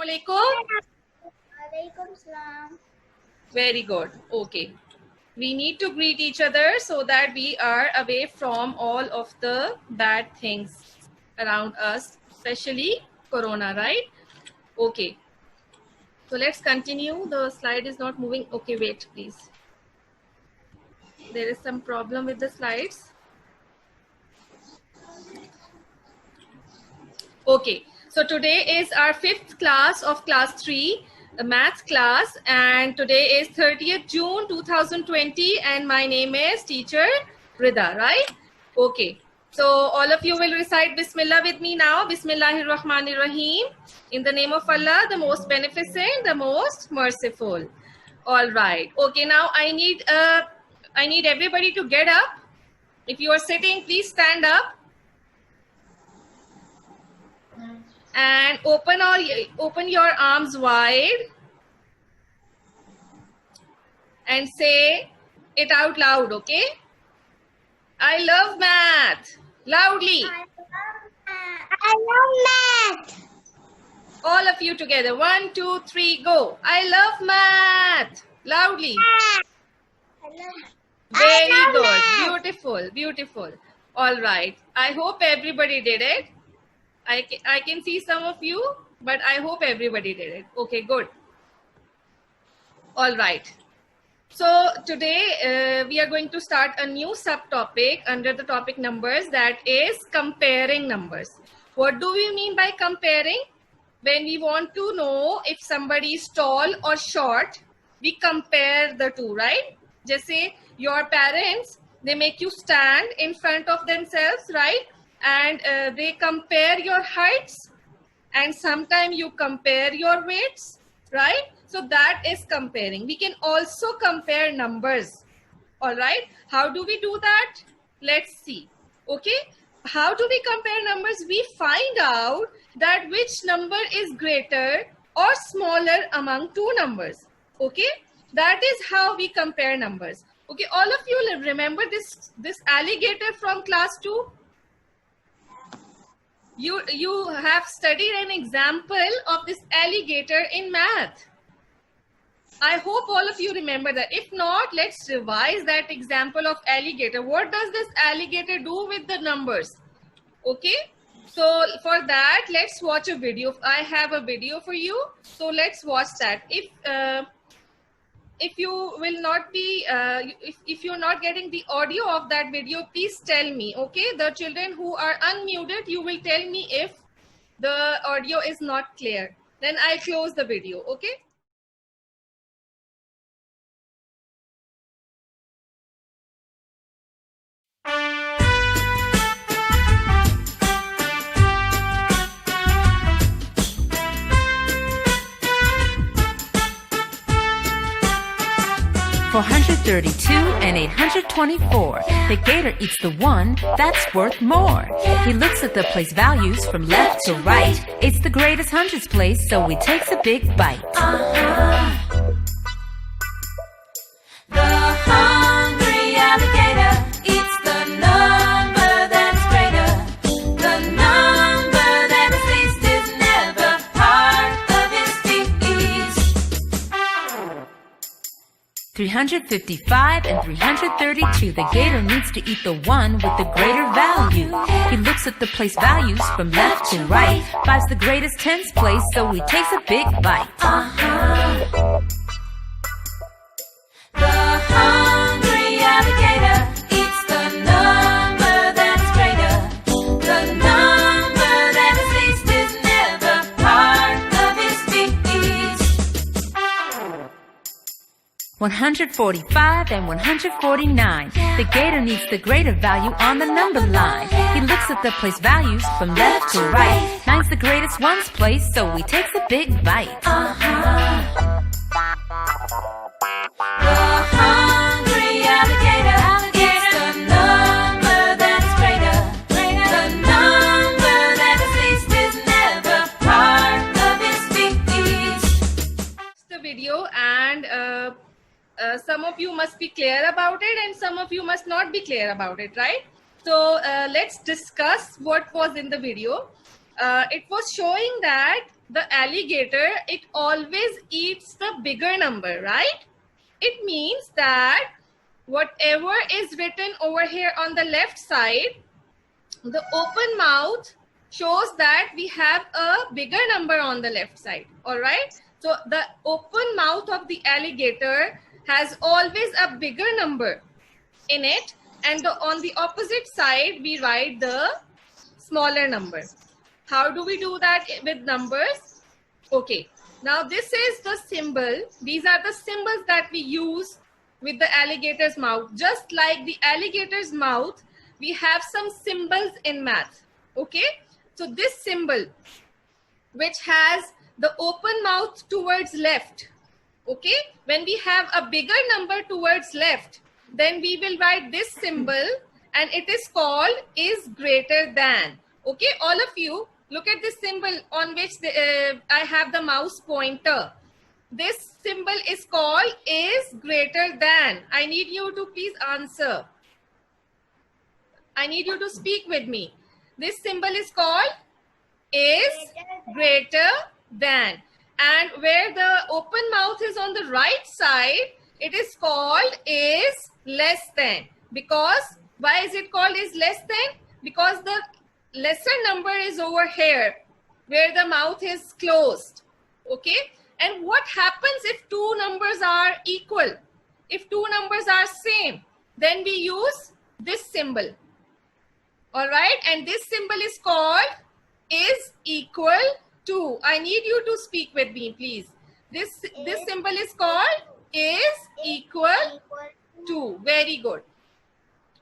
alaikum. Alaikum salam. Very good. Okay. We need to greet each other so that we are away from all of the bad things around us, especially corona, right? Okay. So let's continue. The slide is not moving. Okay, wait, please. There is some problem with the slides. Okay. So today is our 5th class of class 3, the maths class, and today is 30th June 2020, and my name is teacher Rida, right? Okay. So all of you will recite Bismillah with me now. Bismillahirrahmanirrahim. In the name of Allah, the most beneficent, the most merciful. All right. Okay. Now I need everybody to get up. If you are sitting, please stand up. And open your arms wide and say it out loud, okay? I love math. Loudly. I love math. All of you together. 1, 2, 3, go. I love math. Loudly. Very good. Math. Beautiful. Beautiful. All right. I hope everybody did it. I can see some of you, but I hope everybody did it. Okay, good. All right. So today we are going to start a new subtopic under the topic numbers, that is comparing numbers. What do we mean by comparing? When we want to know if somebody is tall or short, we compare the two, right? Just say your parents, they make you stand in front of themselves, right? And they compare your heights, and sometimes you compare your weights, right? So that is comparing. We can also compare numbers. All right. How do we do that? Let's see. Okay. How do we compare numbers? We find out that which number is greater or smaller among two numbers. Okay. That is how we compare numbers. Okay. All of you remember this alligator from class 2? You have studied an example of this alligator in math. I hope all of you remember that. If not, let's revise that example of alligator. What does this alligator do with the numbers? Okay. So for that, let's watch a video. I have a video for you. So let's watch that. If you will not be, if you're not getting the audio of that video, please tell me, okay? The children who are unmuted, you will tell me if the audio is not clear. Then I'll close the video, okay? For 132 and 824, the gator eats the one that's worth more. He looks at the place values from left to right. It's the greatest hundreds place, so he takes a big bite. The hungry alligator eats the number that's greater. The number that is least is never part of his feast. 355 and 332, the gator needs to eat the one with the greater value. He looks at the place values from left to right, finds the greatest tens place, so he takes a big bite. The hungry alligator eats the number that's greater. The number that is least is never part of his feast. 145 and 149, the gator needs the greater value on the number line. He looks at the place values from left to right, nine's the greatest ones place, so he takes a big bite. The hungry alligator eats the number that's greater. The number that is least is never part of his feast. The video, and some of you must be clear about it and some of you must not be clear about it, right? So let's discuss what was in the video. It was showing that the alligator, it always eats the bigger number, right? It means that whatever is written over here on the left side, the open mouth shows that we have a bigger number on the left side. All right. So the open mouth of the alligator has always a bigger number in it. And on the opposite side, we write the smaller number. How do we do that with numbers? Okay. Now this is the symbol. These are the symbols that we use with the alligator's mouth. Just like the alligator's mouth, we have some symbols in math. Okay. So this symbol, which has the open mouth towards left. Okay. When we have a bigger number towards left, then we will write this symbol, and it is called is greater than. Okay. All of you, look at this symbol on which I have the mouse pointer. This symbol is called is greater than. I need you to please answer. I need you to speak with me. This symbol is called is greater than. And where the open mouth is on the right side, it is called is less than. Because, why is it called is less than? Because the lesser number is over here, where the mouth is closed. Okay. And what happens if two numbers are equal? If two numbers are same, then we use this symbol. All right. And this symbol is called is equal to. I need you to speak with me, please. This symbol is called is equal to. Very good.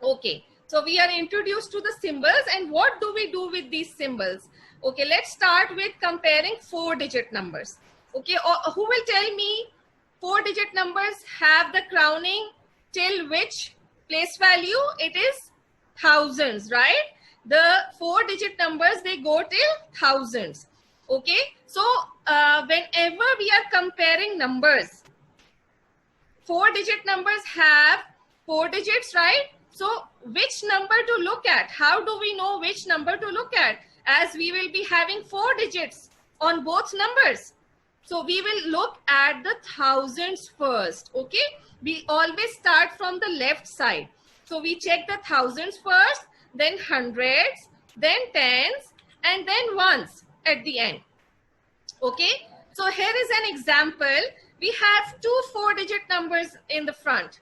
Okay. So we are introduced to the symbols, and what do we do with these symbols? Okay. Let's start with comparing 4-digit numbers. Okay. Who will tell me 4-digit numbers have the crowning till which place value? It is thousands, right? The 4-digit numbers, they go till thousands. Okay. So whenever we are comparing numbers, 4-digit numbers have 4 digits, right? So which number to look at? How do we know which number to look at? As we will be having 4 digits on both numbers. So we will look at the thousands first. Okay. We always start from the left side. So we check the thousands first, then hundreds, then tens, and then ones at the end. Okay. So here is an example. We have 2 4-digit numbers in the front.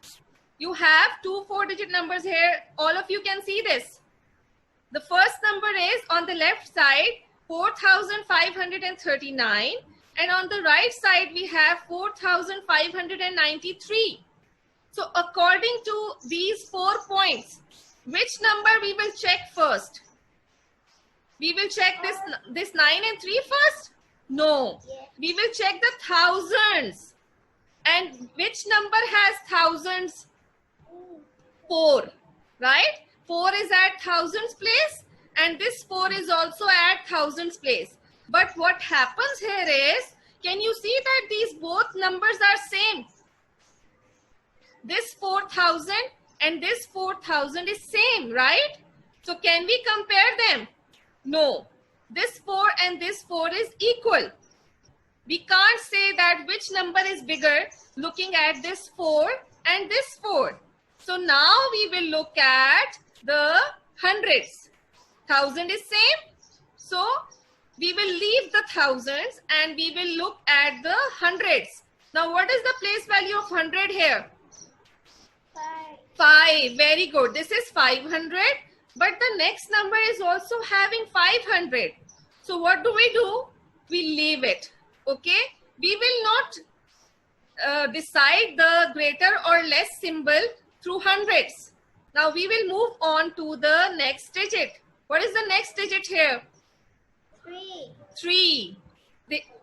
You have 2 4-digit numbers here. All of you can see this. The first number is on the left side, 4,539. And on the right side, we have 4,593. So according to these 4 points, which number we will check first? We will check this 9 and 3 first? No. We will check the thousands. And which number has thousands? 4. Right? 4 is at thousands place, and this 4 is also at thousands place. But what happens here is, can you see that these both numbers are same? This 4,000 and this 4,000 is same, right? So can we compare them? No. This 4 and this 4 is equal. We can't say that which number is bigger looking at this 4 and this 4. So now we will look at the hundreds. 1,000 is same. So we will leave the thousands and we will look at the hundreds. Now what is the place value of 100 here? 5. Very good. This is 500. But the next number is also having 500. So what do? We leave it. Okay. We will not decide the greater or less symbol through hundreds. Now we will move on to the next digit. What is the next digit here? 3.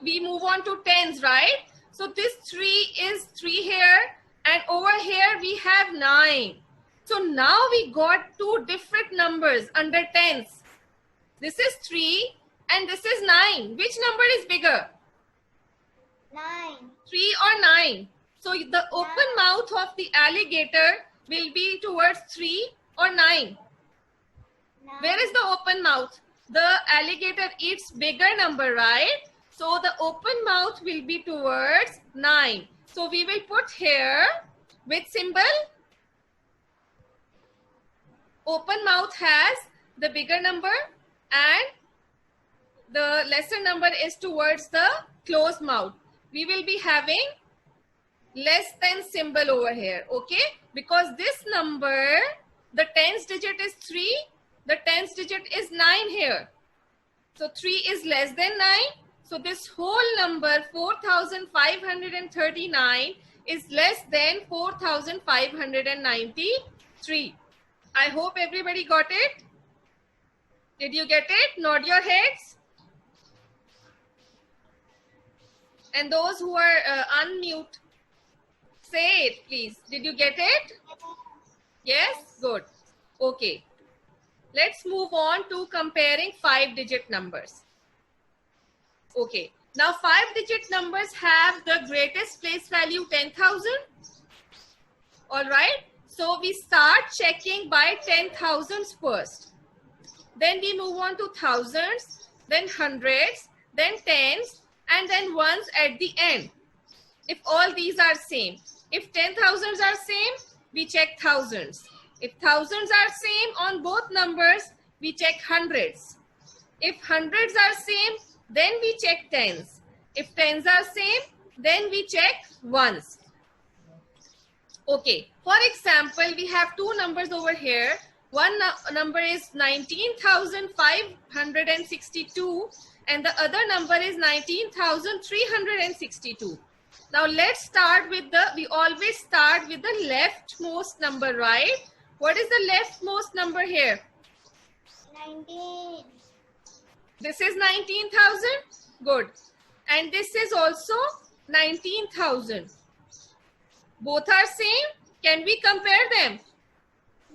We move on to tens, right? So this 3 is 3 here, and over here we have 9. So now we got 2 different numbers under tens. This is 3 and this is 9. Which number is bigger? 9. 3 or 9? So the open mouth of the alligator will be towards 3 or 9. Where is the open mouth? The alligator eats bigger number, right? So the open mouth will be towards 9. So we will put here which symbol? Open mouth has the bigger number and the lesser number is towards the closed mouth. We will be having less than symbol over here, okay? Because this number, the tens digit is 3, the tens digit is 9 here. So 3 is less than 9. So this whole number 4539 is less than 4593. I hope everybody got it. Did you get it? Nod your heads. And those who are unmute, say it please. Did you get it? Yes? Good. Okay. Let's move on to comparing 5-digit numbers. Okay. Now 5-digit numbers have the greatest place value 10,000. All right. So we start checking by 10,000s first. Then we move on to thousands, then hundreds, then tens, and then ones at the end. If all these are same. If 10,000s are same, we check thousands. If thousands are same on both numbers, we check hundreds. If hundreds are same, then we check tens. If tens are same, then we check ones. Okay, for example, we have two numbers over here. One number is 19,562 and the other number is 19,362. Now let's start with we always start with the leftmost number, right? What is the leftmost number here? 19. This is 19,000. Good. And this is also 19,000. Both are same. Can we compare them?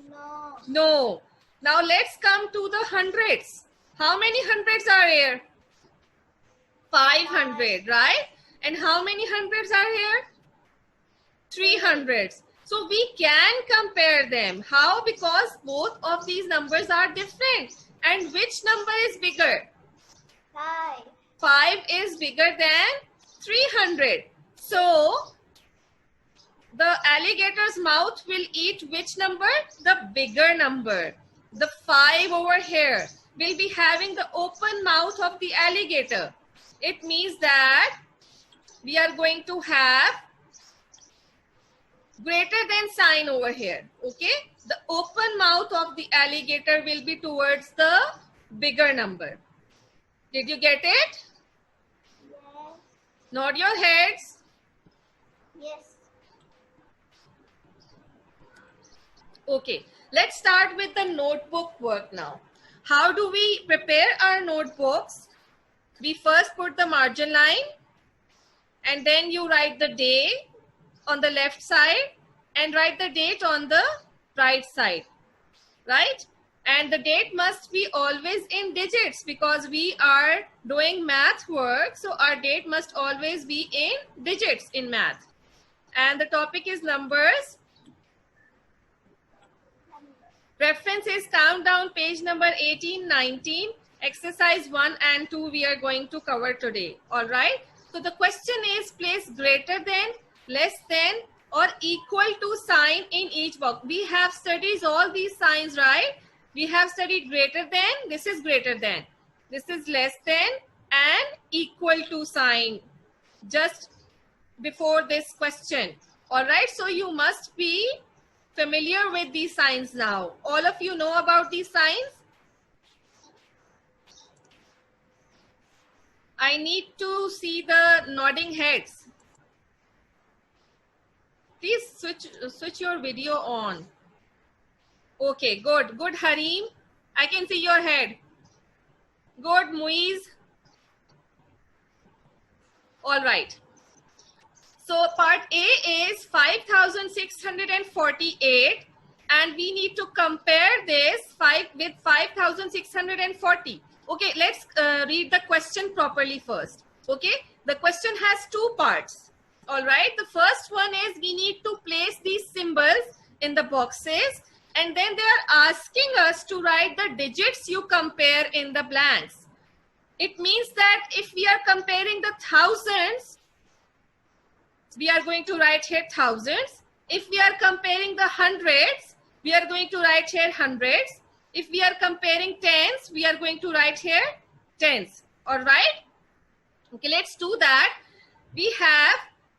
No. No. Now let's come to the hundreds. How many hundreds are here? 500, right? And how many hundreds are here? 300s. So we can compare them. How? Because both of these numbers are different. And which number is bigger? 5. 5 is bigger than 300. So the alligator's mouth will eat which number? The bigger number. The 5 over here will be having the open mouth of the alligator. It means that we are going to have greater than sign over here. Okay? The open mouth of the alligator will be towards the bigger number. Did you get it? Yes. Nod your heads. Yes. Okay, let's start with the notebook work now. How do we prepare our notebooks? We first put the margin line and then you write the day on the left side and write the date on the right side, right? And the date must be always in digits because we are doing math work. So our date must always be in digits in math. And the topic is numbers. Reference is Countdown page number 18, 19. Exercise 1 and 2 we are going to cover today. All right. So the question is place greater than, less than or equal to sign in each box. We have studied all these signs, right? We have studied greater than, this is greater than. This is less than and equal to sign just before this question. All right. So you must be familiar with these signs now. All of you know about these signs? I need to see the nodding heads. Please switch your video on. Okay, good. Good, Harim. I can see your head. Good, Muiz. All right. So part A is 5,648 and we need to compare this with 5,640. Okay, let's read the question properly first. Okay, the question has two parts. All right, the first one is we need to place these symbols in the boxes and then they are asking us to write the digits you compare in the blanks. It means that if we are comparing the thousands, we are going to write here thousands. If we are comparing the hundreds, we are going to write here hundreds. If we are comparing tens, we are going to write here tens. All right? Okay, let's do that. We have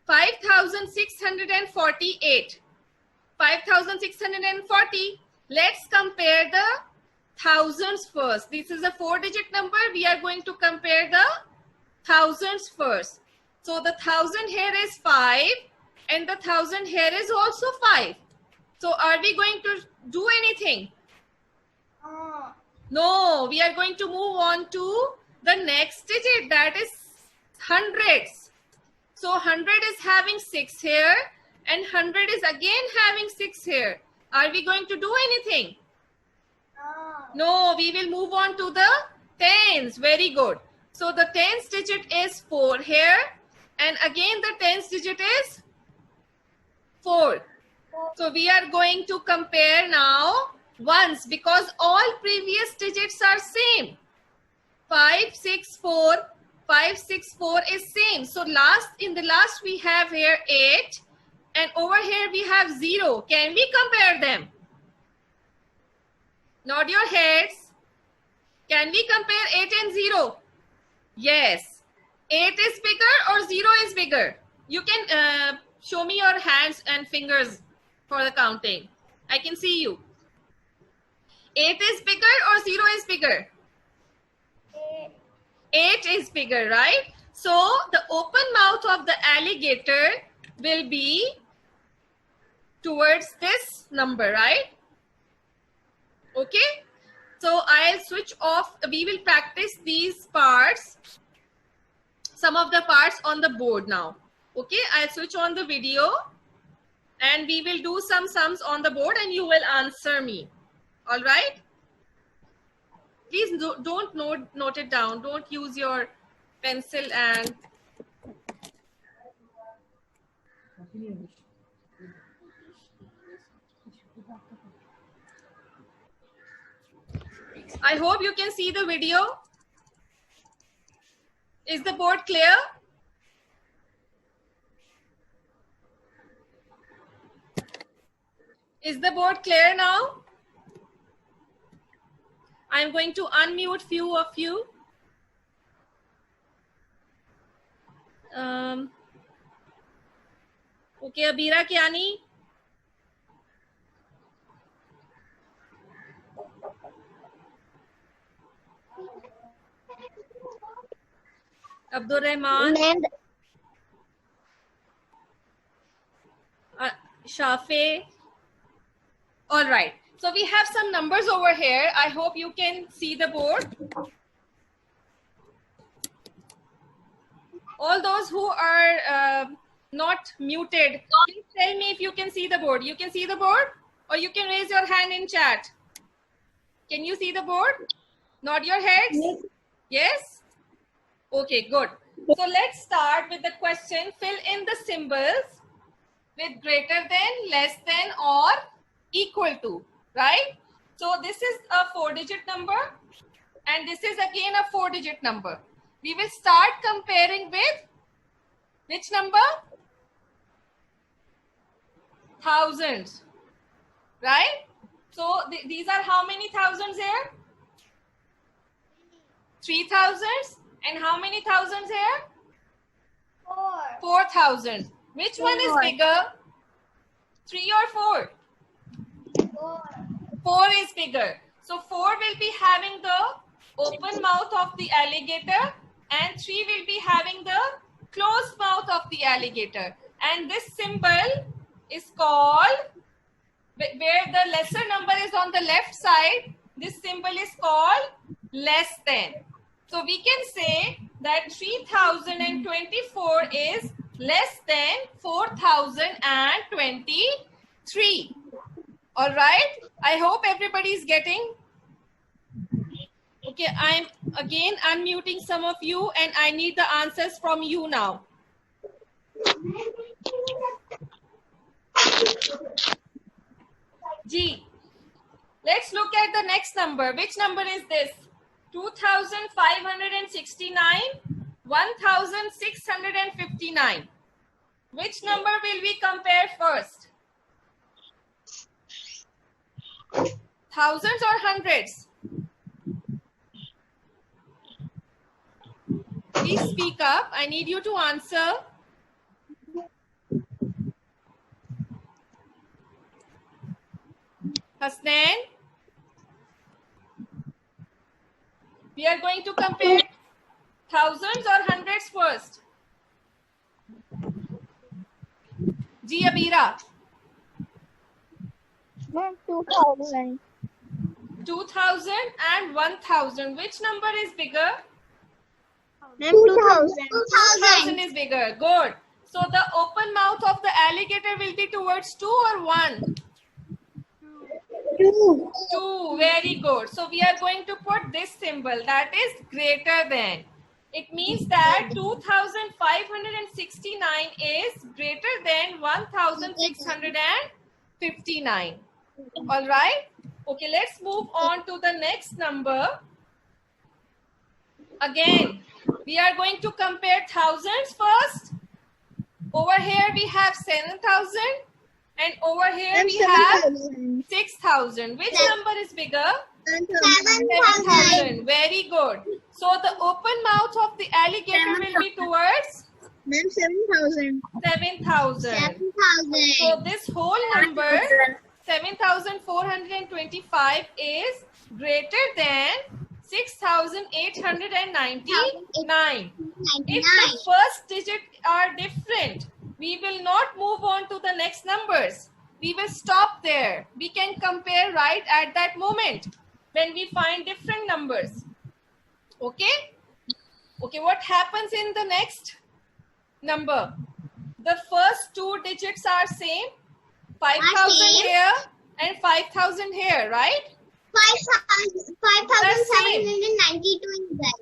5,648. 5,640. Let's compare the thousands first. This is a 4-digit number. We are going to compare the thousands first. So the 1,000 here is 5 and the 1,000 here is also 5. So are we going to do anything? No, we are going to move on to the next digit, that is hundreds. So 100 is having 6 here and 100 is again having 6 here. Are we going to do anything? No, we will move on to the tens. Very good. So the tens digit is 4 here and again the tens digit is 4. So we are going to compare now ones because all previous digits are same. 564, 564 is same. So in the last we have here 8 and over here we have 0. Can we compare them? Nod your heads. Can we compare 8 and 0? Yes. 8 is bigger or 0 is bigger? You can show me your hands and fingers for the counting. I can see you. 8 is bigger or 0 is bigger? 8 is bigger, right? So the open mouth of the alligator will be towards this number, right? Okay. So I'll switch off. We will practice these parts, some of the parts on the board now. Okay. I'll switch on the video and we will do some sums on the board and you will answer me. All right. Please don't note it down. Don't use your pencil and I hope you can see the video. Is the board clear? Is the board clear now? I'm going to unmute few of you. Okay, Abira Kiani. Abdul Rahman. Shafe. All right. So we have some numbers over here. I hope you can see the board. All those who are not muted, please tell me if you can see the board. You can see the board or you can raise your hand in chat. Can you see the board? Nod your heads. Yes? Okay, good. So let's start with the question. Fill in the symbols with greater than, less than or equal to. Right? So this is a 4-digit number and this is again a 4-digit number. We will start comparing with which number? Thousands. Right? So these are how many thousands here? 3 thousands. And how many thousands here? 4,000. Which one is bigger? 3 or 4? 4 is bigger. So 4 will be having the open mouth of the alligator and 3 will be having the closed mouth of the alligator. And this symbol is called, where the lesser number is on the left side, this symbol is called less than. So we can say that 3024 is less than 4023. All right. I hope everybody is getting. Okay, I'm again unmuting some of you and I need the answers from you now. G. Let's look at the next number. Which number is this? 2,569, 1,659. Which number will we compare first? Thousands or hundreds? Please speak up. I need you to answer. Hasnain? We are going to compare thousands or hundreds first. Ji Abira. 2,000. 2,000 and 1,000. Which number is bigger? 2,000. 2,000 is bigger. Good. So the open mouth of the alligator will be towards 2 or 1? 2. 2. Very good. So we are going to put this symbol, that is greater than. It means that 2,569 is greater than 1,659. All right. Okay, let's move on to the next number. Again, we are going to compare thousands first. Over here we have 7,000 and over here we have 6,000. Which number is bigger? 7,000. Very good. So the open mouth of the alligator will be towards 7,000. 7,000. So this whole number 7,425 is greater than 6,899. If the first digit are different, we will not move on to the next numbers. We will stop there. We can compare right at that moment when we find different numbers. Okay? Okay, what happens in the next number? The first two digits are same. 5,000 here and 5,000 here, right? 5,792 is there.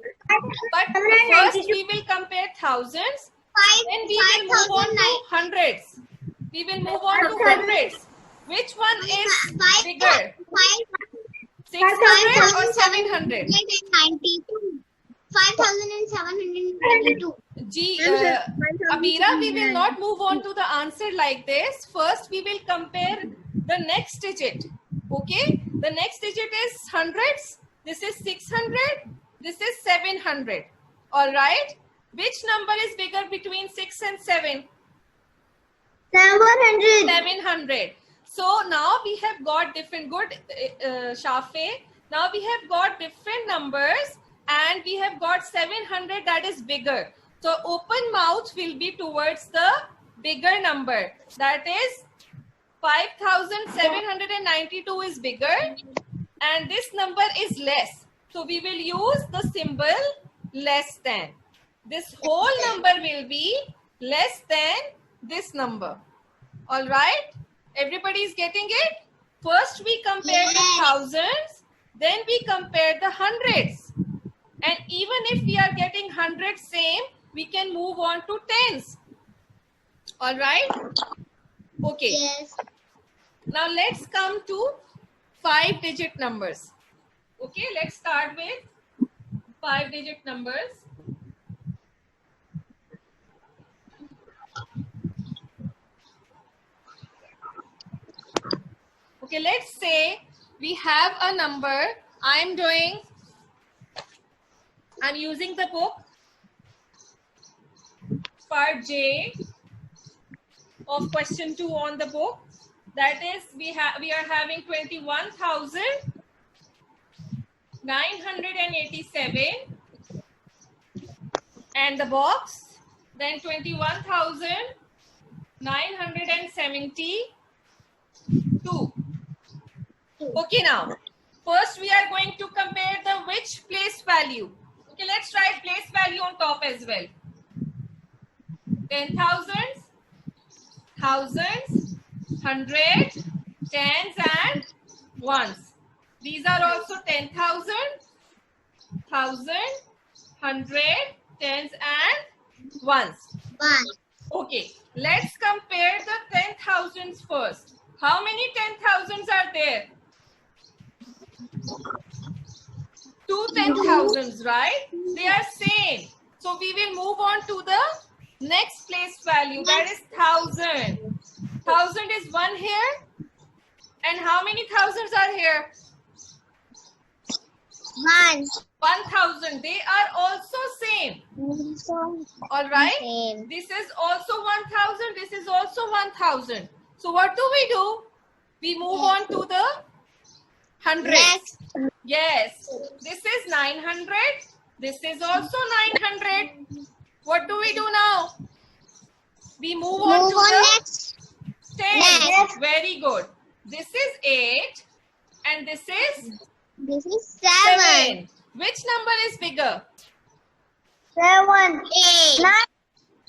But first we will compare thousands, then we will move on to hundreds. We will move on to hundreds. Which one is bigger? 600 or 700? 5,792. Abira, we will not move on to the answer like this. First, we will compare the next digit. Okay? The next digit is hundreds. This is 600. This is 700. All right? Which number is bigger between 6 and 7? 700. 700. So now we have got different, good, Shafe. Now we have got different numbers and we have got 700 that is bigger. So open mouth will be towards the bigger number. That is 5,792 is bigger and this number is less. So we will use the symbol less than. This whole number will be less than this number. All right? Everybody is getting it? First we compare the thousands, then we compare the hundreds. And even if we are getting hundreds same, we can move on to tens. All right? Okay. Yes. Now let's come to 5-digit numbers. Okay, let's start with 5-digit numbers. Okay, let's say we have a number. I'm using the book part J of question 2 on the book. That is, we are having 21,987 and the box, then 21,972. Okay, now first we are going to compare the which place value. Okay, let's write place value on top as well. 10,000s, thousands, 100, tens and ones. These are also 10,000, 1,000, 100, tens and ones. Okay, let's compare the 10,000s first. How many 10,000s are there? two 10,000s, right? They are same. So we will move on to the next place value, that is 1,000. 1,000 is 1 here. And how many thousands are here? 1. 1,000. They are also same. All right. Same. This is also 1,000. This is also 1,000. So what do? We move on to the hundreds. Next. Yes. This is 900. This is also 900. What do we do now? We move on to the next. 10. Next. Very good. This is 8. And this is This is 7. 7. Which number is bigger? 7. 8.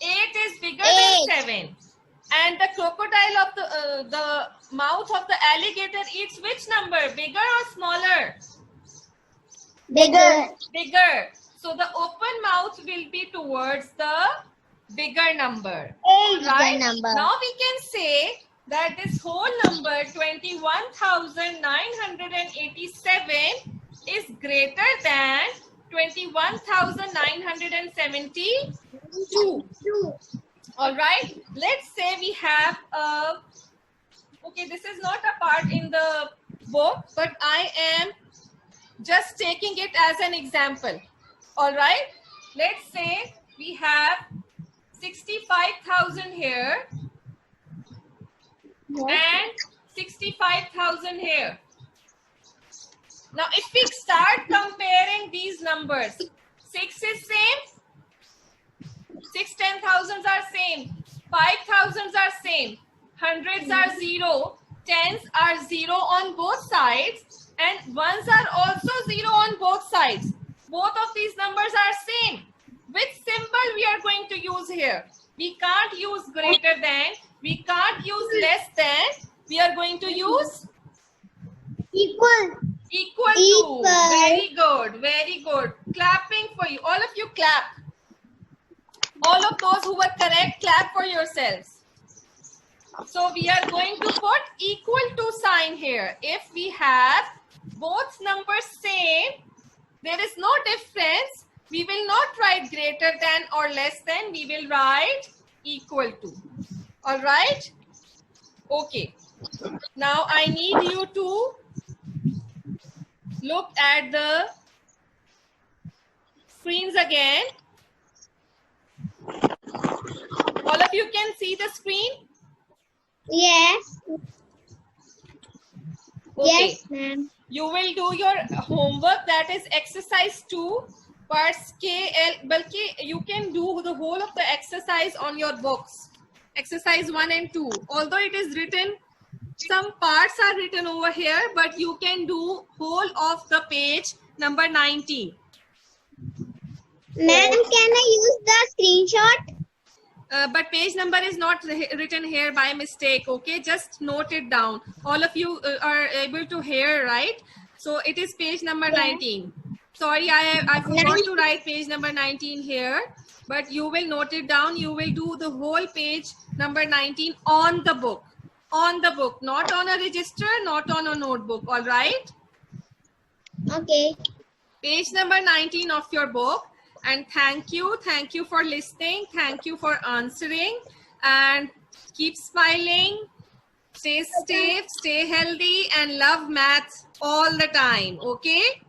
8 is bigger 8. than 7. And the crocodile of the mouth of the alligator eats which number? Bigger or smaller? Bigger. Bigger. So the open mouth will be towards the bigger number. 8 is Right? the number. Now we can say that this whole number 21,987 is greater than 21,972. 2. All right. Let's say we have okay, this is not a part in the book, but I am just taking it as an example. All right. Let's say we have 65,000 here and 65,000 here. Now, if we start comparing these numbers, 6 is same, 6 10,000s are same, 5,000s are same, hundreds are 0, tens are 0 on both sides, and ones are also 0 on both sides. Both of these numbers are same. Which symbol we are going to use here? We can't use greater than, we can't use less than, we are going to use Equal. equal to. Equal. Very good, very good. Clapping for you. All of you clap. All of those who were correct, clap for yourselves. So we are going to put equal to sign here. If we have both numbers same, there is no difference. We will not write greater than or less than. We will write equal to. All right? Okay. Now I need you to look at the screens again. All of you can see the screen? Yes. Okay. Yes, ma'am. You will do your homework, that is exercise 2, parts K, L, balki you can do the whole of the exercise on your books. Exercise 1 and 2. Although it is written, some parts are written over here, but you can do whole of the page number 19. Ma'am, can I use the screenshot? But page number is not written here by mistake, okay? Just note it down. All of you are able to hear, right? So it is page number 19. Sorry, I forgot to write page number 19 here, but you will note it down. You will do the whole page number 19 on the book. On the book, not on a register, not on a notebook, all right? Okay. Page number 19 of your book. And thank you for listening, thank you for answering, and keep smiling, stay safe, stay healthy, and love maths all the time, okay?